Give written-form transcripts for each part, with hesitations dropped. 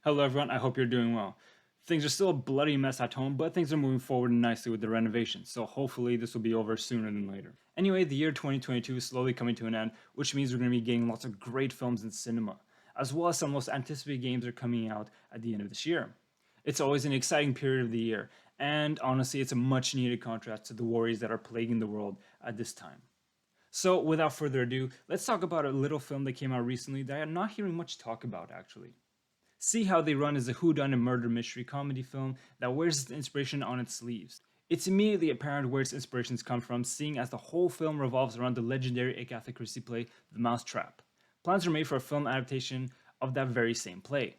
Hello everyone, I hope you're doing well. Things are still a bloody mess at home, but things are moving forward nicely with the renovation, so hopefully this will be over sooner than later. Anyway, the year 2022 is slowly coming to an end, which means we're going to be getting lots of great films in cinema, as well as some most anticipated games are coming out at the end of this year. It's always an exciting period of the year, and honestly, it's a much needed contrast to the worries that are plaguing the world at this time. So, without further ado, let's talk about a little film that came out recently that I'm not hearing much talk about actually. See How They Run is a whodunit murder mystery comedy film that wears its inspiration on its sleeves. It's immediately apparent where its inspirations come from, seeing as the whole film revolves around the legendary Agatha Christie play The Mousetrap. Plans were made for a film adaptation of that very same play.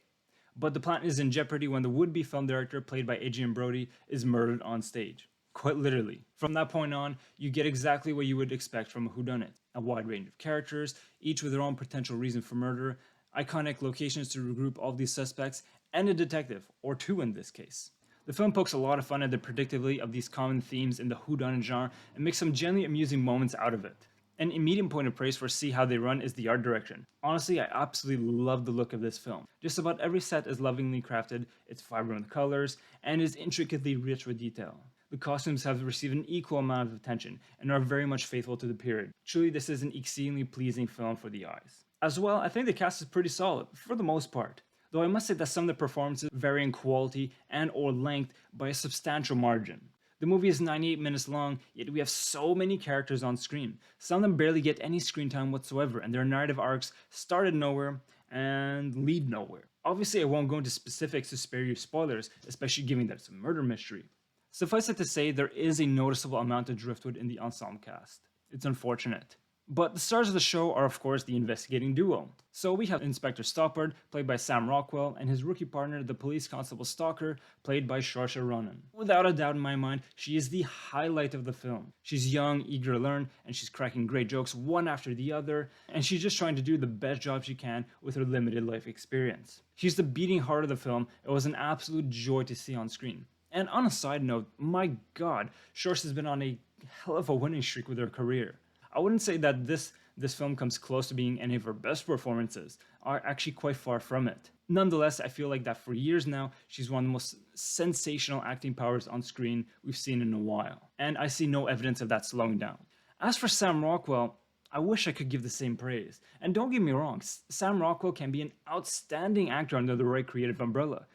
But the plan is in jeopardy when the would-be film director, played by Adrian Brody, is murdered on stage. Quite literally. From that point on, you get exactly what you would expect from a whodunit. A wide range of characters, each with their own potential reason for murder, iconic locations to regroup all these suspects, and a detective, or two in this case. The film pokes a lot of fun at the predictability of these common themes in the whodunit genre and makes some genuinely amusing moments out of it. An immediate point of praise for See How They Run is the art direction. Honestly, I absolutely love the look of this film. Just about every set is lovingly crafted, it's vibrant with colors, and is intricately rich with detail. The costumes have received an equal amount of attention and are very much faithful to the period. Truly, this is an exceedingly pleasing film for the eyes. As well, I think the cast is pretty solid, for the most part. Though I must say that some of the performances vary in quality and or length by a substantial margin. The movie is 98 minutes long, yet we have so many characters on screen. Some of them barely get any screen time whatsoever, and their narrative arcs started nowhere and lead nowhere. Obviously, I won't go into specifics to spare you spoilers, especially given that it's a murder mystery. Suffice it to say, there is a noticeable amount of driftwood in the ensemble cast. It's unfortunate. But the stars of the show are of course the investigating duo. So we have Inspector Stoppard, played by Sam Rockwell, and his rookie partner, the police constable Stalker, played by Saoirse Ronan. Without a doubt in my mind, she is the highlight of the film. She's young, eager to learn, and she's cracking great jokes one after the other, and she's just trying to do the best job she can with her limited life experience. She's the beating heart of the film. It was an absolute joy to see on screen. And on a side note, my god, Saoirse has been on a hell of a winning streak with her career. I wouldn't say that this film comes close to being any of her best performances, are actually quite far from it. Nonetheless, I feel like that for years now, she's one of the most sensational acting powers on screen we've seen in a while, and I see no evidence of that slowing down. As for Sam Rockwell, I wish I could give the same praise. And don't get me wrong, Sam Rockwell can be an outstanding actor under the right creative umbrella.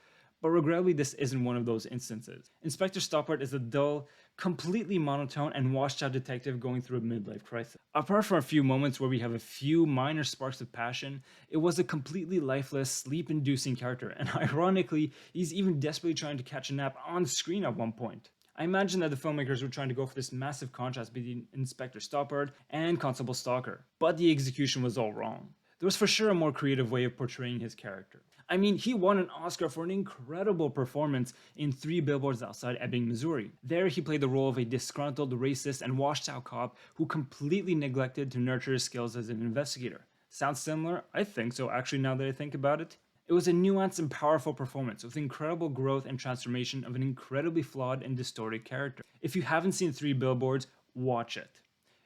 But regrettably, this isn't one of those instances. Inspector Stoppard is a dull, completely monotone and washed-out detective going through a midlife crisis. Apart from a few moments where we have a few minor sparks of passion, it was a completely lifeless, sleep-inducing character, and ironically, he's even desperately trying to catch a nap on screen at one point. I imagine that the filmmakers were trying to go for this massive contrast between Inspector Stoppard and Constable Stalker, but the execution was all wrong. There was for sure a more creative way of portraying his character. I mean, he won an Oscar for an incredible performance in 3 Billboards Outside Ebbing, Missouri. There, he played the role of a disgruntled, racist, and washed-out cop who completely neglected to nurture his skills as an investigator. Sounds similar? I think so, actually, now that I think about it. It was a nuanced and powerful performance with incredible growth and transformation of an incredibly flawed and distorted character. If you haven't seen 3 Billboards, watch it.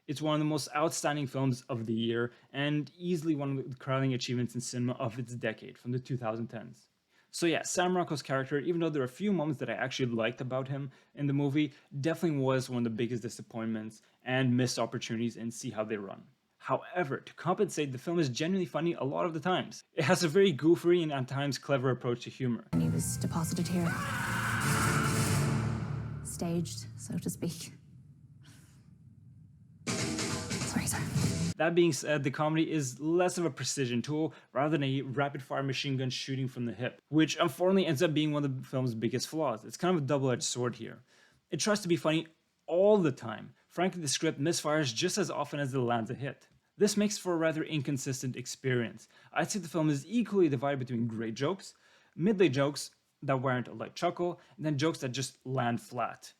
It's one of the most outstanding films of the year and easily one of the crowning achievements in cinema of its decade, from the 2010s. So yeah, Sam Rockwell's character, even though there are a few moments that I actually liked about him in the movie, definitely was one of the biggest disappointments and missed opportunities in See How They Run. However, to compensate, the film is genuinely funny a lot of the times. It has a very goofy and at times clever approach to humor. And he was deposited here. Staged, so to speak. Sorry. That being said, the comedy is less of a precision tool rather than a rapid-fire machine gun shooting from the hip, which unfortunately ends up being one of the film's biggest flaws. It's kind of a double-edged sword here. It tries to be funny all the time. Frankly, the script misfires just as often as it lands a hit. This makes for a rather inconsistent experience. I'd say the film is equally divided between great jokes, midway jokes that warrant a light chuckle, and then jokes that just land flat.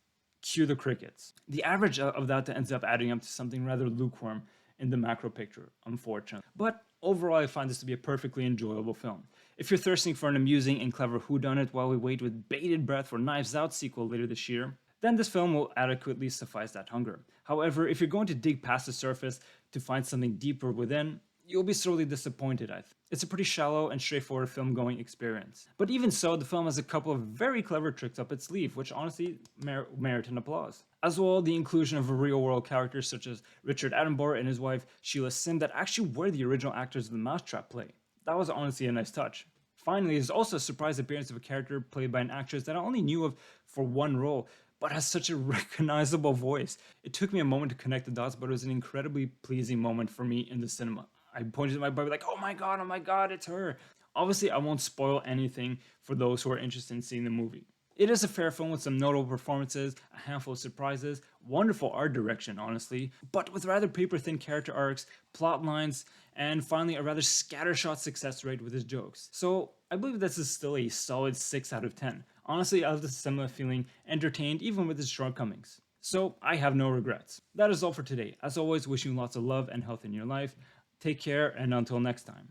Cue the crickets. The average of that ends up adding up to something rather lukewarm in the macro picture, unfortunately. But overall, I find this to be a perfectly enjoyable film. If you're thirsting for an amusing and clever whodunit while we wait with bated breath for Knives Out sequel later this year, then this film will adequately suffice that hunger. However, if you're going to dig past the surface to find something deeper within, you'll be sorely disappointed, I think. It's a pretty shallow and straightforward film-going experience. But even so, the film has a couple of very clever tricks up its sleeve, which honestly merit an applause. As well, the inclusion of real-world characters such as Richard Attenborough and his wife Sheila Sim that actually were the original actors of the Mousetrap play. That was honestly a nice touch. Finally, there's also a surprise appearance of a character played by an actress that I only knew of for one role, but has such a recognizable voice. It took me a moment to connect the dots, but it was an incredibly pleasing moment for me in the cinema. I pointed to my buddy like, oh my god, it's her. Obviously, I won't spoil anything for those who are interested in seeing the movie. It is a fair film with some notable performances, a handful of surprises, wonderful art direction, honestly, but with rather paper-thin character arcs, plot lines, and finally a rather scattershot success rate with his jokes. So I believe this is still a solid 6 out of 10. Honestly, I have the cinema feeling entertained even with its shortcomings. So I have no regrets. That is all for today. As always, wishing you lots of love and health in your life. Take care, and until next time.